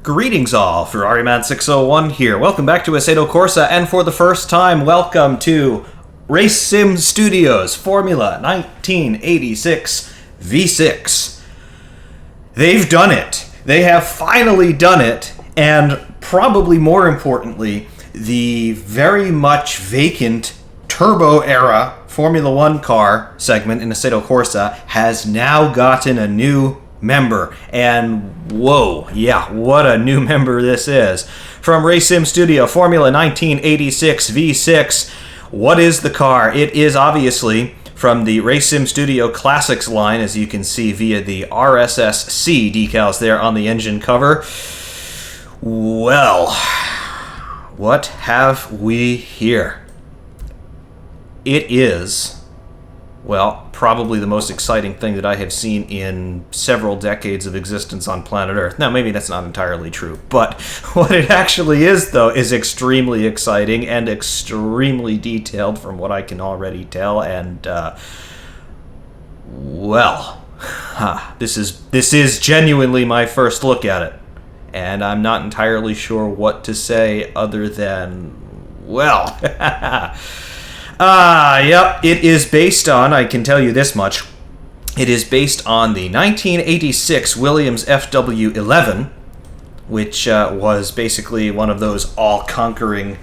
Greetings all, FerrariMan601 here. Welcome back to Assetto Corsa, and for the first time, welcome to Race Sim Studios Formula 1986 V6. They've done it. They have finally done it, and probably more importantly, the very much vacant turbo era Formula 1 car segment in Assetto Corsa has now gotten a new member, and whoa, yeah, what a new member this is. From Race Sim Studio Formula 1986 V6, what is the car? It is obviously from the Race Sim Studio Classics line, as you can see via the RSS decals there on the engine cover. Well, what have we here? It is, well, probably the most exciting thing that I have seen in several decades of existence on planet Earth. Now, maybe that's not entirely true, but what it actually is, though, is extremely exciting and extremely detailed from what I can already tell, and, well, this is genuinely my first look at it, and I'm not entirely sure what to say other than, well, yep, it is based on, I can tell you this much, it is based on the 1986 Williams FW11, which was basically one of those all-conquering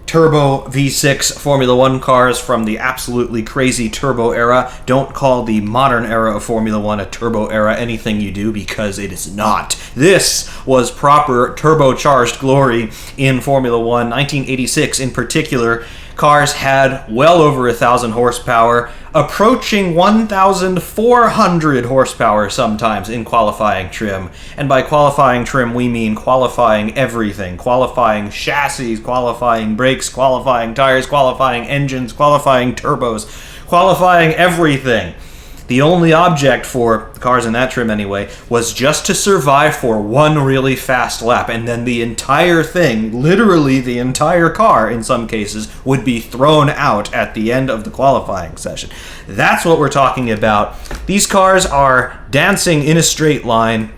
turbo V6 Formula 1 cars from the absolutely crazy turbo era. Don't call the modern era of Formula 1 a turbo era anything you do, because it is not. This was proper turbocharged glory in Formula 1. 1986 in particular, cars had well over 1,000 horsepower, approaching 1,400 horsepower sometimes in qualifying trim. And by qualifying trim, we mean qualifying everything. Qualifying chassis, qualifying brakes, qualifying tires, qualifying engines, qualifying turbos, qualifying everything. The only object for cars in that trim anyway was just to survive for one really fast lap, and then the entire thing, literally the entire car in some cases, would be thrown out at the end of the qualifying session. That's what we're talking about. These cars are dancing in a straight line,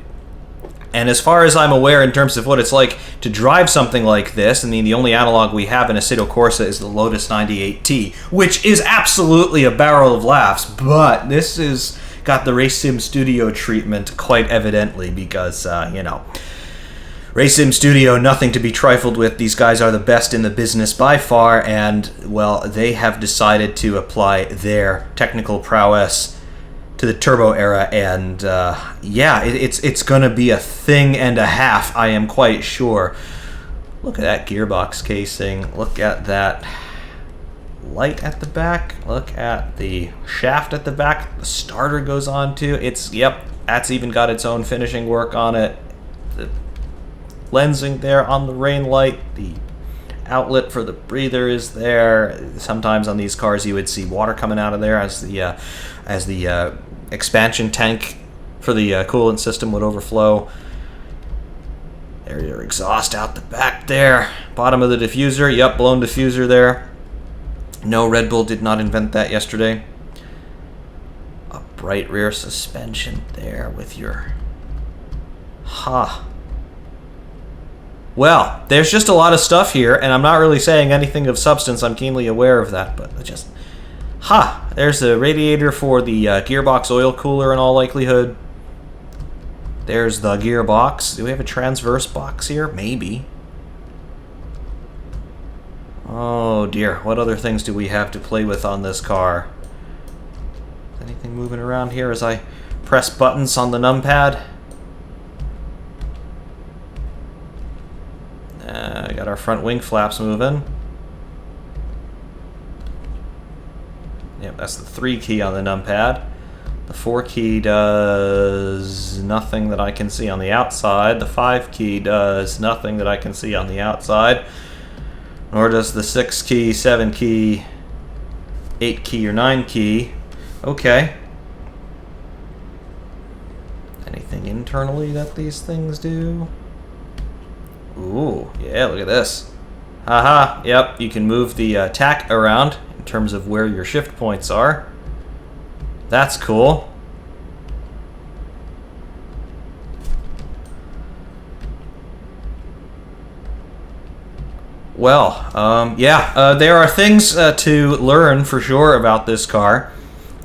and as far as I'm aware in terms of what it's like to drive something like this, I mean, the only analog we have in Assetto Corsa is the Lotus 98T, which is absolutely a barrel of laughs, but this is got the Race Sim Studio treatment quite evidently because, you know, Race Sim Studio, nothing to be trifled with. These guys are the best in the business by far, and, well, they have decided to apply their technical prowess to the turbo era, and yeah, it's gonna be a thing and a half, I am quite sure. Look at that gearbox casing, look at that light at the back, look at the shaft at the back, the starter goes on to, yep, that's even got its own finishing work on it. The lensing there on the rain light, the outlet for the breather is there. Sometimes on these cars you would see water coming out of there as the expansion tank for the coolant system would overflow. There's your exhaust out the back there. Bottom of the diffuser, yep, blown diffuser there. No, Red Bull did not invent that yesterday. A bright rear suspension there with your... Well, there's just a lot of stuff here, and I'm not really saying anything of substance. I'm keenly aware of that, but just... There's the radiator for the gearbox oil cooler in all likelihood. There's the gearbox. Do we have a transverse box here? Maybe. Oh dear, what other things do we have to play with on this car? Is anything moving around here as I press buttons on the numpad? I got our front wing flaps moving. Yep, that's the 3 key on the numpad. The 4 key does nothing that I can see on the outside. The 5 key does nothing that I can see on the outside. Nor does the 6 key, 7 key, 8 key, or 9 key. Okay. Anything internally that these things do? Ooh, yeah, look at this. Haha, yep, you can move the tack around in terms of where your shift points are. That's cool. Well, yeah, there are things to learn for sure about this car,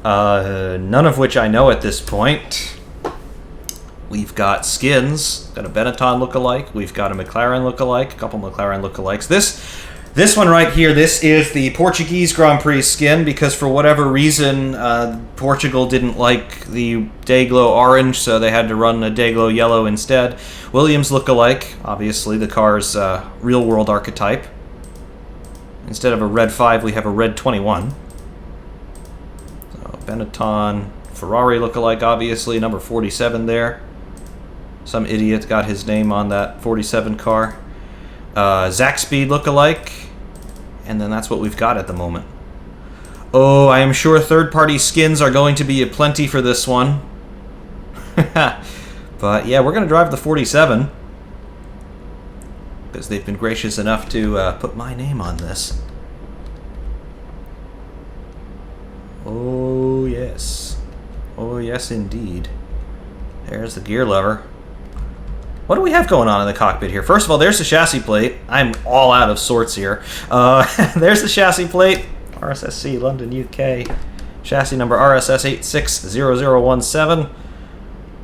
none of which I know at this point. We've got skins, got a Benetton lookalike, we've got a McLaren lookalike, a couple McLaren lookalikes. This one right here, this is the Portuguese Grand Prix skin, because for whatever reason, Portugal didn't like the Dayglow orange, so they had to run a Dayglow yellow instead. Williams lookalike, obviously the car's real-world archetype. Instead of a red 5, we have a red 21. So Benetton, Ferrari lookalike, obviously, number 47 there. Some idiot got his name on that 47 car. Zaxby's lookalike, and then that's what we've got at the moment. Oh, I am sure third-party skins are going to be aplenty for this one. But yeah, we're going to drive the 47, because they've been gracious enough to put my name on this. Oh yes. Oh yes indeed. There's the gear lever. What do we have going on in the cockpit here? First of all, there's the chassis plate. I'm all out of sorts here. There's the chassis plate. RSSC, London, UK. Chassis number RSS 860017.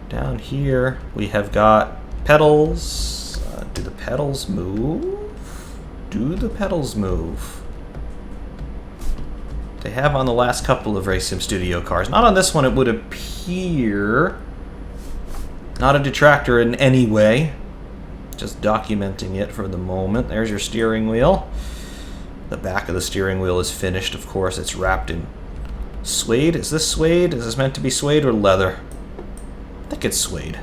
Down here, we have got pedals. Do the pedals move? Do the pedals move? They have on the last couple of Race Sim Studio cars. Not on this one, it would appear. Not a detractor in any way. Just documenting it for the moment. There's your steering wheel. The back of the steering wheel is finished, of course. It's wrapped in suede. Is this suede? Is this meant to be suede or leather? I think it's suede.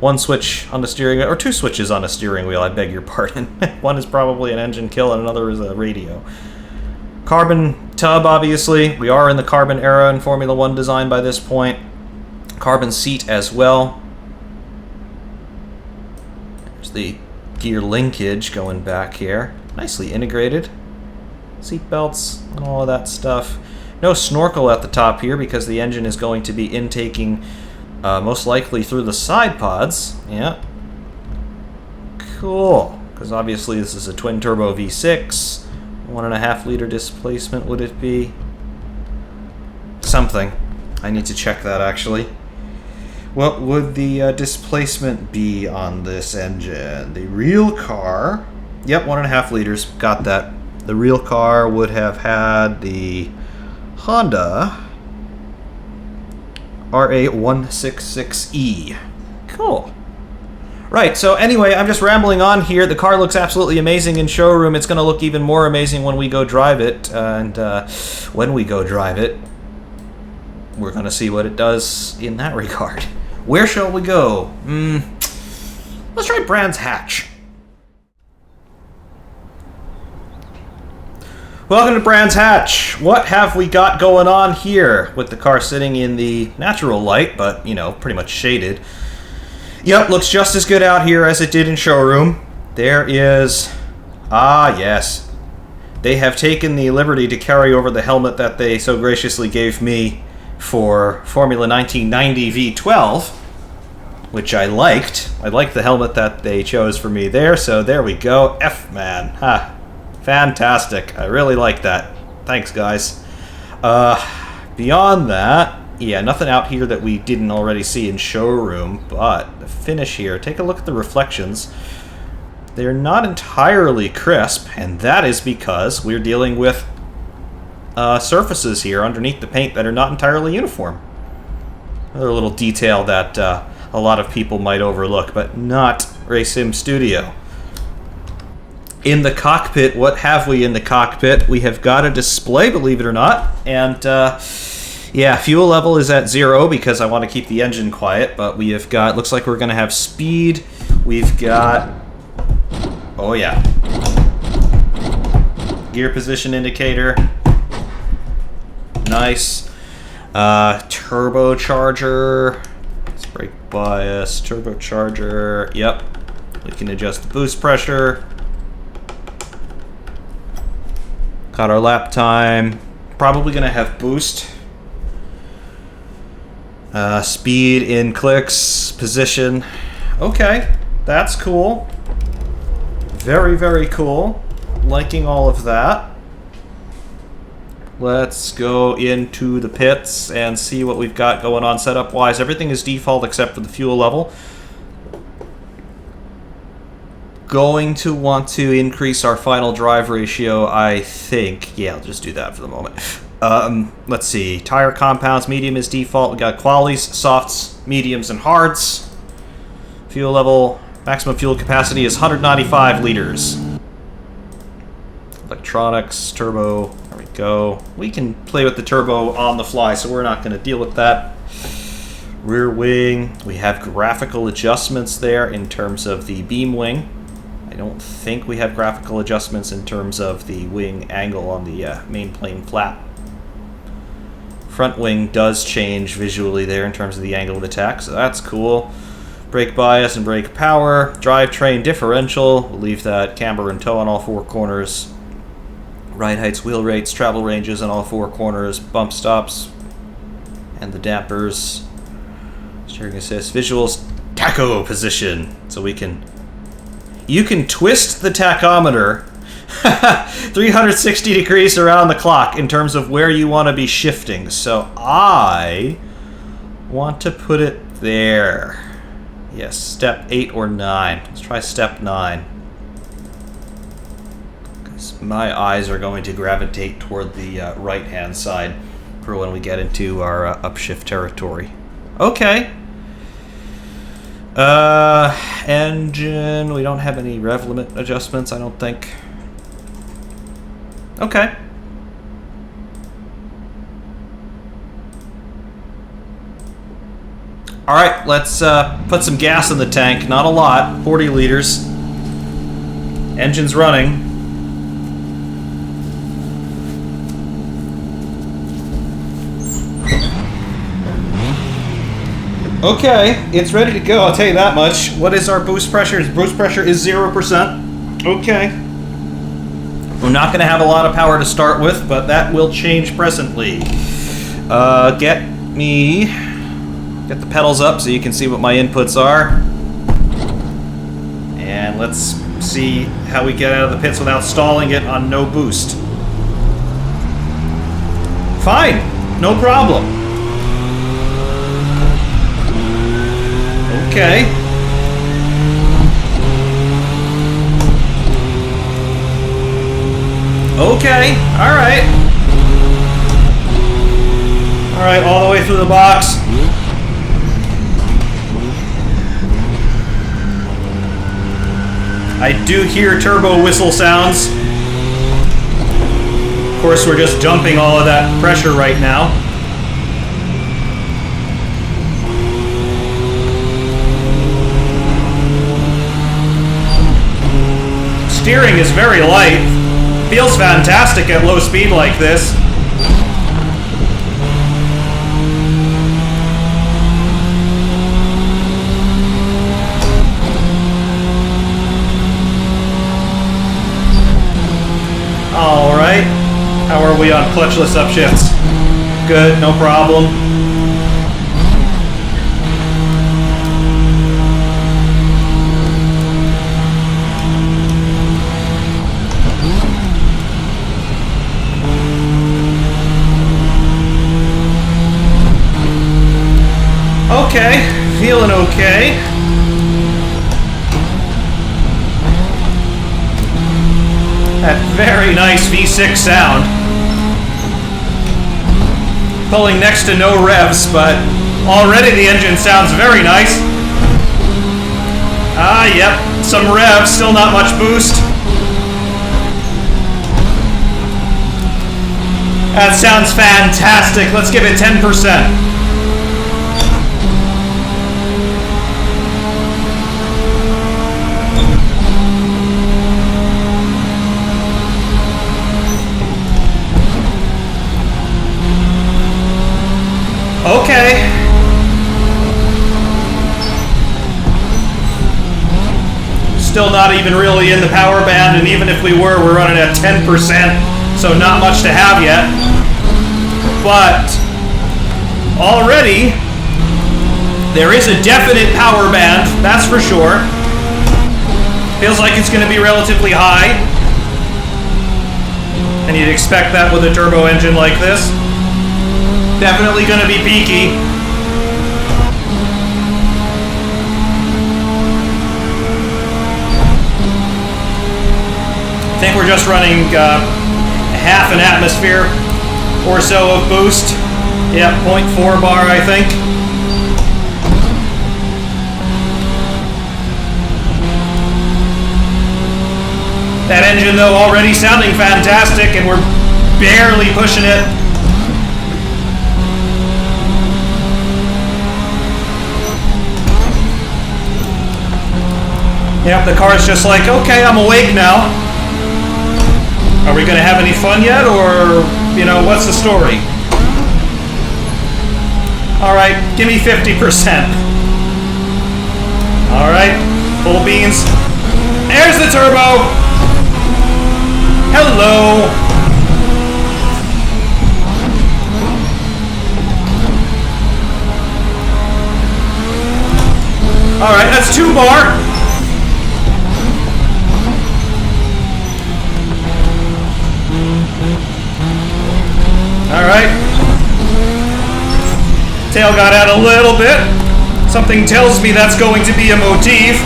One switch on the steering wheel, or two switches on a steering wheel, I beg your pardon. One is probably an engine kill and another is a radio. Carbon tub, obviously. We are in the carbon era in Formula 1 design by this point. Carbon seat as well. There's the gear linkage going back here. Nicely integrated. Seat belts and all of that stuff. No snorkel at the top here because the engine is going to be intaking most likely through the side pods. Yeah. Cool. Because obviously this is a twin turbo V6. 1.5 liter displacement would it be? Something. I need to check that actually. What would the displacement be on this engine? The real car, yep, 1.5 liters, got that. The real car would have had the Honda RA166E. Cool. Right, so anyway, I'm just rambling on here. The car looks absolutely amazing in showroom. It's going to look even more amazing when we go drive it. And when we go drive it, we're going to see what it does in that regard. Where shall we go? Let's try Brands Hatch. Welcome to Brands Hatch. What have we got going on here with the car sitting in the natural light, but, you know, pretty much shaded? Yep, looks just as good out here as it did in showroom. There is... Ah, yes. They have taken the liberty to carry over the helmet that they so graciously gave me for Formula 1990 V12, which I liked. I liked the helmet that they chose for me there, so there we go. F-man. Ha. Fantastic. I really like that. Thanks, guys. Beyond that, yeah, nothing out here that we didn't already see in showroom, but the finish here, take a look at the reflections. They're not entirely crisp, and that is because we're dealing with surfaces here underneath the paint that are not entirely uniform. Another little detail that a lot of people might overlook, but not Race Sim Studio. In the cockpit, what have we in the cockpit? We have got a display, believe it or not, and yeah, fuel level is at 0 because I want to keep the engine quiet, but we have got, looks like we're going to have speed. We've got, oh yeah, gear position indicator. Nice. Turbocharger. Let's brake bias. Turbocharger. Yep. We can adjust the boost pressure. Got our lap time. Probably going to have boost. Speed in clicks. Position. Okay. That's cool. Very, very cool. Liking all of that. Let's go into the pits and see what we've got going on setup-wise. Everything is default except for the fuel level. Going to want to increase our final drive ratio, I think. Yeah, I'll just do that for the moment. Let's see. Tire compounds, medium is default. We got qualities, softs, mediums, and hards. Fuel level, maximum fuel capacity is 195 liters. Electronics, turbo, there we go. We can play with the turbo on the fly, so we're not going to deal with that. Rear wing, we have graphical adjustments there in terms of the beam wing. I don't think we have graphical adjustments in terms of the wing angle on the main plane flap. Front wing does change visually there in terms of the angle of attack, so that's cool. Brake bias and brake power. Drivetrain differential. We'll leave that camber and toe on all four corners. Ride heights, wheel rates, travel ranges on all four corners. Bump stops. And the dampers. Steering assist. Visuals. Tacho position. So we can... You can twist the tachometer 360 degrees around the clock in terms of where you want to be shifting. So I want to put it there. Yes, step 8 or 9. Let's try step 9. Because my eyes are going to gravitate toward the right-hand side for when we get into our upshift territory. Okay. Engine, we don't have any rev limit adjustments, I don't think. Okay. Alright, let's put some gas in the tank. Not a lot, 40 liters. Engine's running. Okay, it's ready to go, I'll tell you that much. What is our boost pressure? Boost pressure is 0%. Okay. We're not going to have a lot of power to start with, but that will change presently. Get the pedals up so you can see what my inputs are. And let's see how we get out of the pits without stalling it on no boost. Fine, no problem. Okay. Okay, alright. Alright, all the way through the box. I do hear turbo whistle sounds. Of course, we're just dumping all of that pressure right now. Steering is very light. Feels fantastic at low speed like this. Alright. How are we on clutchless upshifts? Good, no problem. Okay, feeling okay. That very nice V6 sound. Pulling next to no revs, but already the engine sounds very nice. Ah, yep, some revs, still not much boost. That sounds fantastic. Let's give it 10%. Okay. Still not even really in the power band, and even if we were, we're running at 10%, so not much to have yet. But already, there is a definite power band, that's for sure. Feels like it's going to be relatively high. And you'd expect that with a turbo engine like this. Definitely going to be peaky. I think we're just running half an atmosphere or so of boost. Yeah, 0.4 bar, I think. That engine, though, already sounding fantastic, and we're barely pushing it. Yep, the car's just like, okay, I'm awake now. Are we going to have any fun yet, or, you know, what's the story? Alright, give me 50%. Alright, full beans. There's the turbo! Hello! Alright, that's 2 bar. Alright. Tail got out a little bit. Something tells me that's going to be a motif.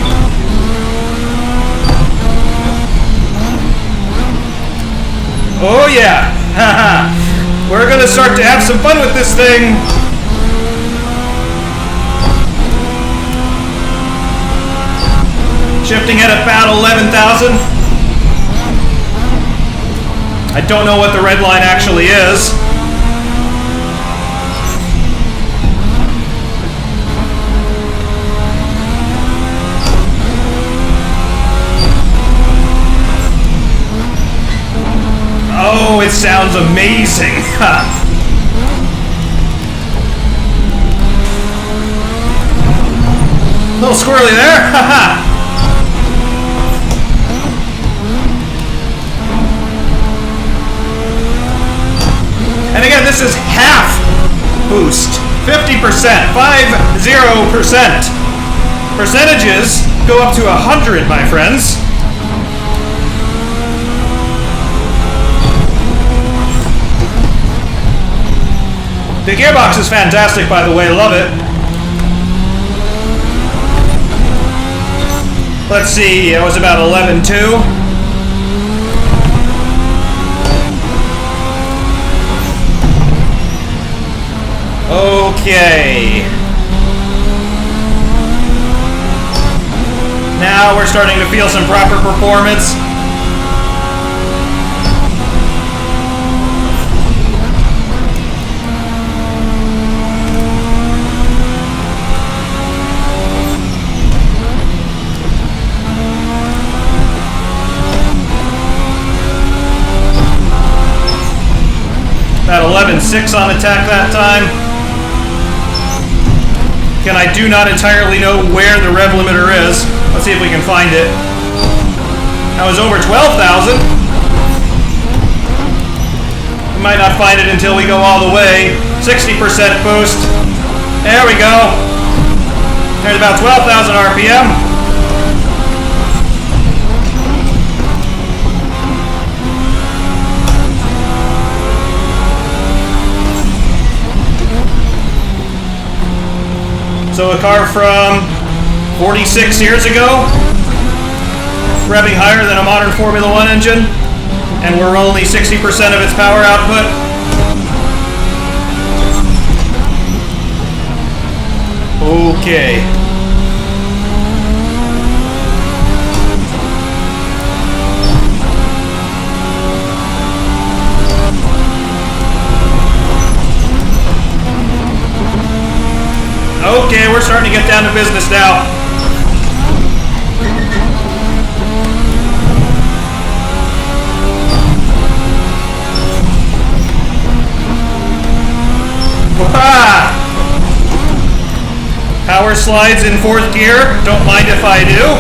Oh yeah! Haha! We're gonna start to have some fun with this thing! Shifting at about 11,000. I don't know what the red line actually is. Oh, it sounds amazing! A little squirrely there! Haha! And again, this is half boost. 50%. 50%. Percentages go up to 100, my friends. The gearbox is fantastic, by the way. Love it. Let's see. It was about 11.2. Okay. Now we're starting to feel some proper performance. About 11.6 on attack that time. Again, I do not entirely know where the rev limiter is. Let's see if we can find it. That was over 12,000. We might not find it until we go all the way. 60% boost. There we go. There's about 12,000 RPM. So a car from 46 years ago, revving higher than a modern Formula 1 engine, and we're only 60% of its power output. Okay. Okay, we're starting to get down to business now. Ah! Power slides in 4th gear. Don't mind if I do.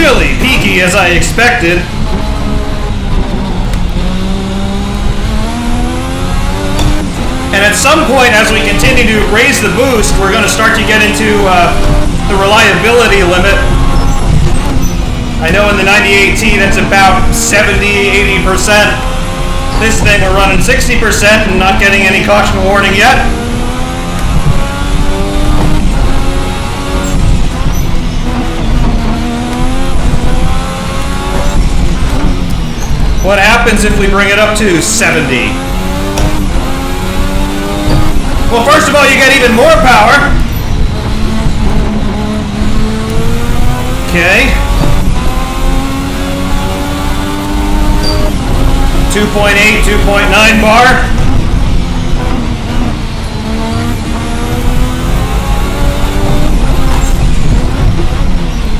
really peaky as I expected. And at some point, as we continue to raise the boost, we're going to start to get into the reliability limit. I know in the 98T that's about 70–80%. This thing we're running 60% and not getting any caution warning yet. What happens if we bring it up to 70? Well, first of all, you get even more power. Okay. 2.8, 2.9 bar.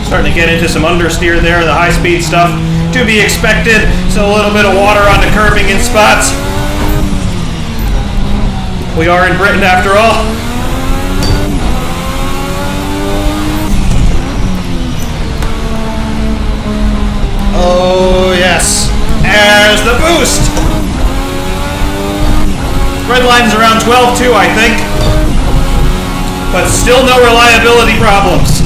Starting to get into some understeer there, the high-speed stuff. To be expected. So a little bit of water on the curbing in spots. We are in Britain after all. Oh yes. There's the boost. Red line's around 12.2, I think. But still no reliability problems.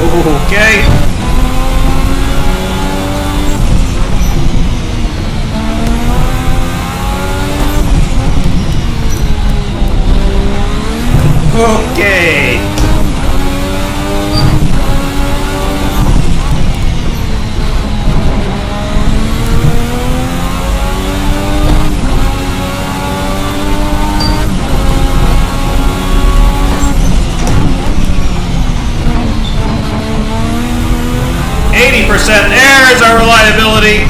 Okay. Okay. There's our reliability.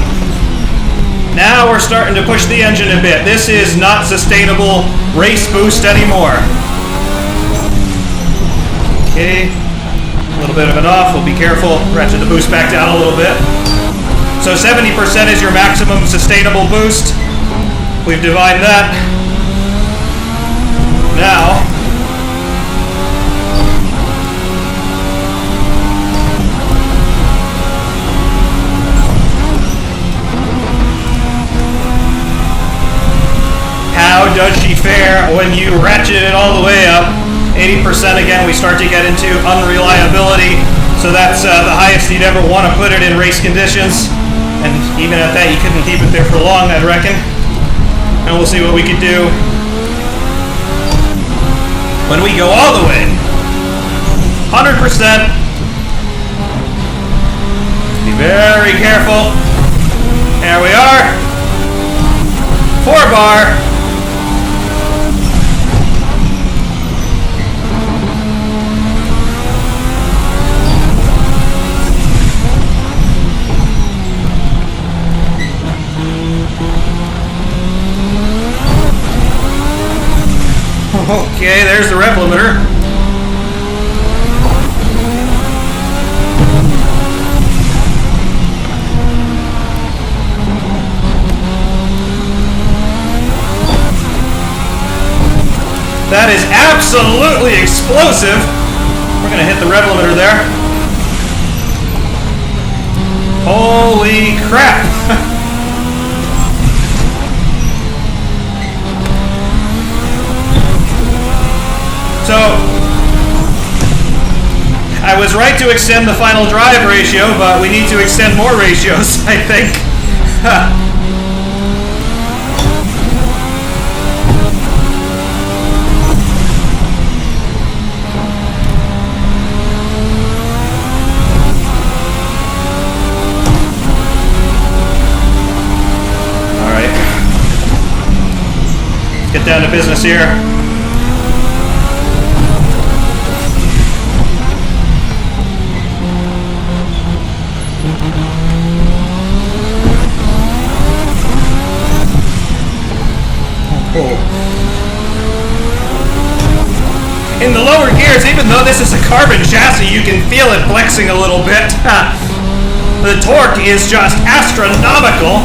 Now we're starting to push the engine a bit. This is not sustainable race boost anymore. Okay, a little bit of an off. We'll be careful. Ratchet the boost back down a little bit. So 70% is your maximum sustainable boost. We've defined that. Now, how does she fare when you ratchet it all the way up? 80% again, we start to get into unreliability. So that's the highest you'd ever want to put it in race conditions. And even at that, you couldn't keep it there for long, I'd reckon. And we'll see what we could do when we go all the way. 100%. Be very careful. There we are. 4 bar. Okay, there's the rev limiter. That is absolutely explosive. We're gonna hit the rev limiter there. Holy crap. So, I was right to extend the final drive ratio, but we need to extend more ratios, I think. All right. Let's get down to business here. In the lower gears, even though this is a carbon chassis, you can feel it flexing a little bit. The torque is just astronomical.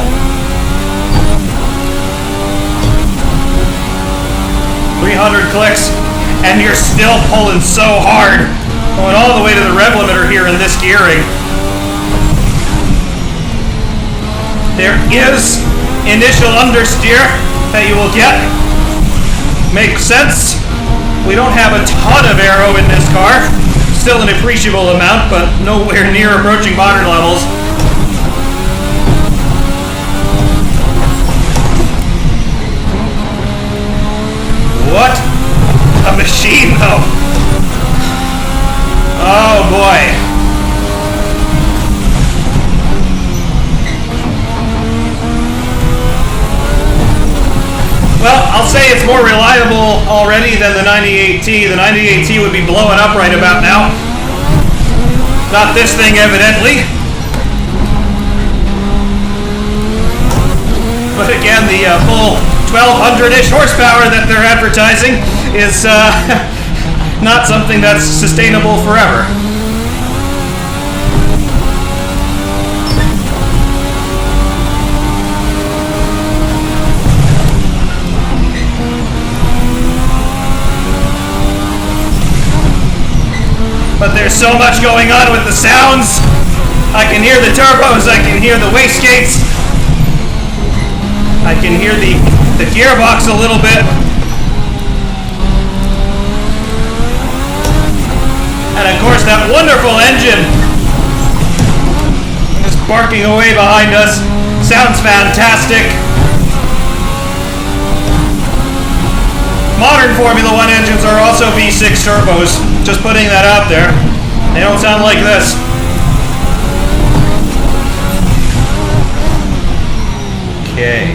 300 clicks, and you're still pulling so hard. Going all the way to the rev limiter here in this gearing. There is initial understeer that you will get. Makes sense. We don't have a ton of aero in this car. Still an appreciable amount, but nowhere near approaching modern levels. What a machine, though. Oh boy. Well, I'll say it's more reliable already than the 98T. The 98T would be blowing up right about now. Not this thing, evidently. But again, the full 1200-ish horsepower that they're advertising is not something that's sustainable forever. But there's so much going on with the sounds. I can hear the turbos, I can hear the wastegates. I can hear the gearbox a little bit. And of course that wonderful engine just barking away behind us. Sounds fantastic. Modern Formula 1 engines are also V6 turbos. Just putting that out there. They don't sound like this. Okay.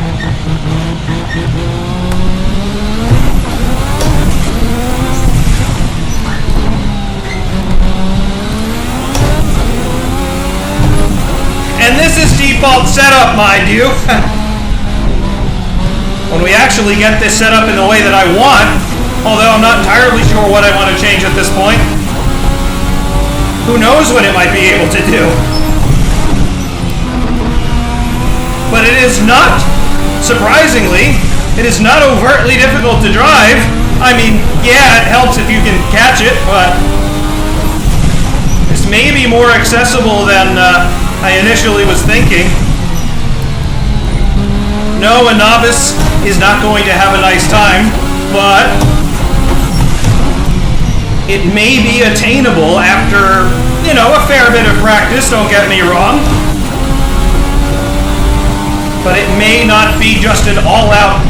And this is default setup, mind you. When we actually get this set up in the way that I want, although I'm not entirely sure what I want to change at this point. Who knows what it might be able to do? But it is not, surprisingly, it is not overtly difficult to drive. I mean, yeah, it helps if you can catch it, but it's maybe more accessible than I initially was thinking. No, a novice is not going to have a nice time, but it may be attainable after, you know, a fair bit of practice, don't get me wrong. But it may not be just an all-out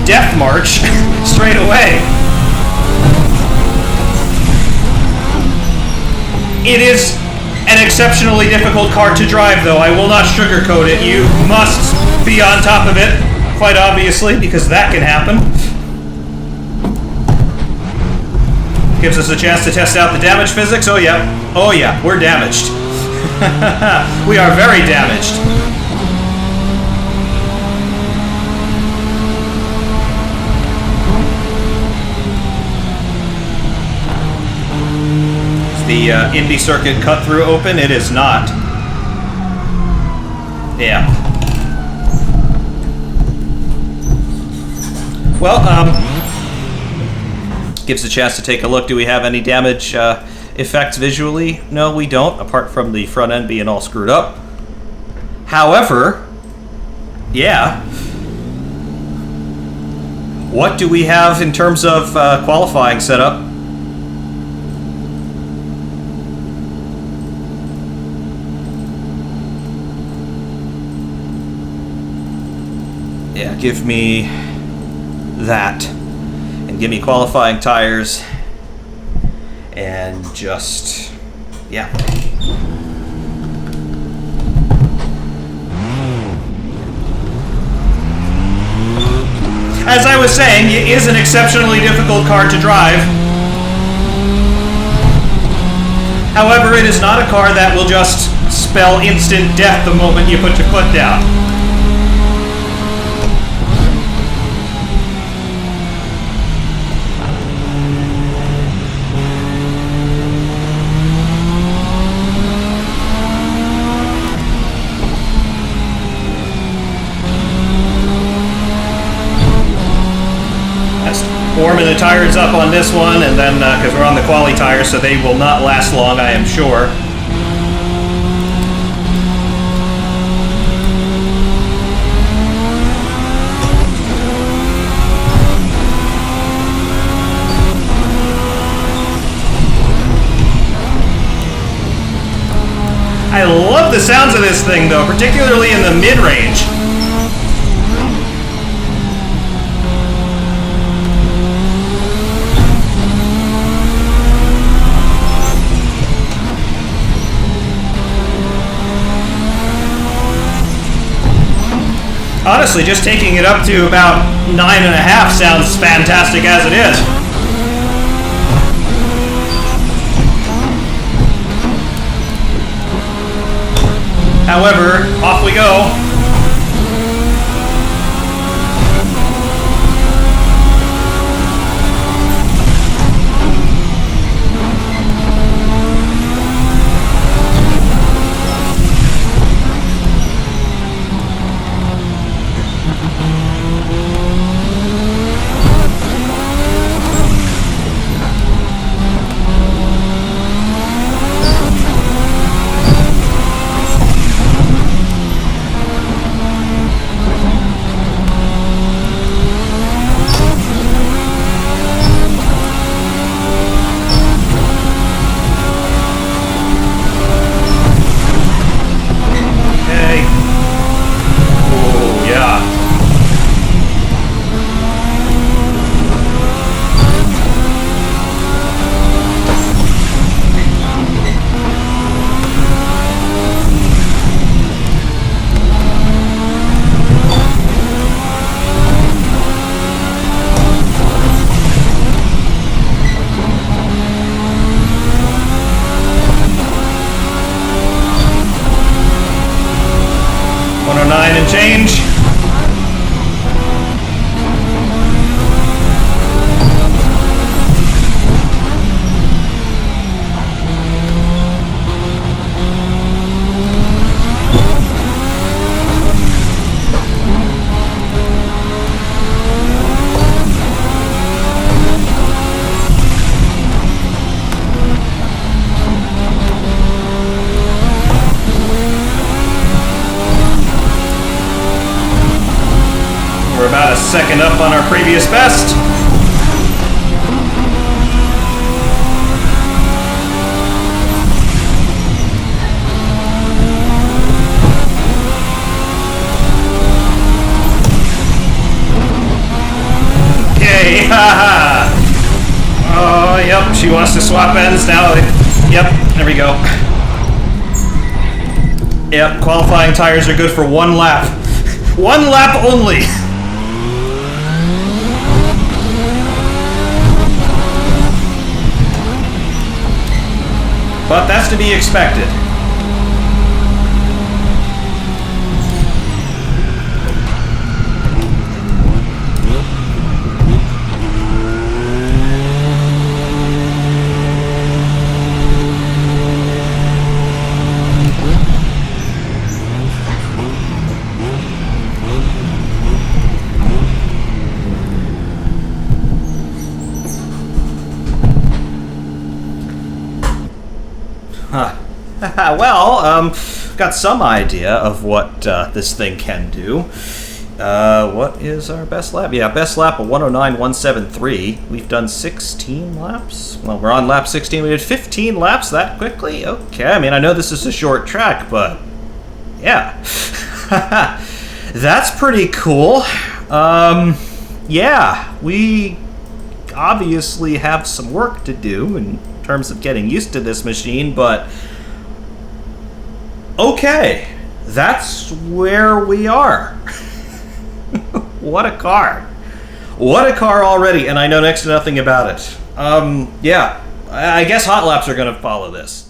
death march straight away. It is an exceptionally difficult car to drive, though. I will not sugarcoat it. You must be on top of it, quite obviously, because that can happen. Gives us a chance to test out the damage physics. Oh yeah, we're damaged. We are very damaged. Is the Indy circuit cut through open? It is not. Yeah. Well, gives a chance to take a look. Do we have any damage effects visually? No, we don't, apart from the front end being all screwed up. However, yeah. What do we have in terms of qualifying setup? Yeah, give me that. And give me qualifying tires. And just, yeah. As I was saying, it is an exceptionally difficult car to drive. However, it is not a car that will just spell instant death the moment you put your foot down. Warming the tires up on this one, and then, because we're on the quali tires, so they will not last long, I am sure. I love the sounds of this thing, though, particularly in the mid-range. Honestly, just taking it up to about 9.5 sounds fantastic as it is. However, off we go. And change. We're about a second up on our previous best. Okay, haha. Oh, yep, she wants to swap ends now. Yep, there we go. Yep, qualifying tires are good for 1 lap. 1 lap only. But that's to be expected. Huh. Well, got some idea of what this thing can do. What is our best lap? Yeah, best lap of 109.173. We've done 16 laps. Well, we're on lap 16. We did 15 laps that quickly? Okay, I mean, I know this is a short track, but yeah. That's pretty cool. Yeah, we obviously have some work to do in terms of getting used to this machine, but okay, that's where we are. What a car. What a car already, and I know next to nothing about it. Yeah, I guess hot laps are going to follow this.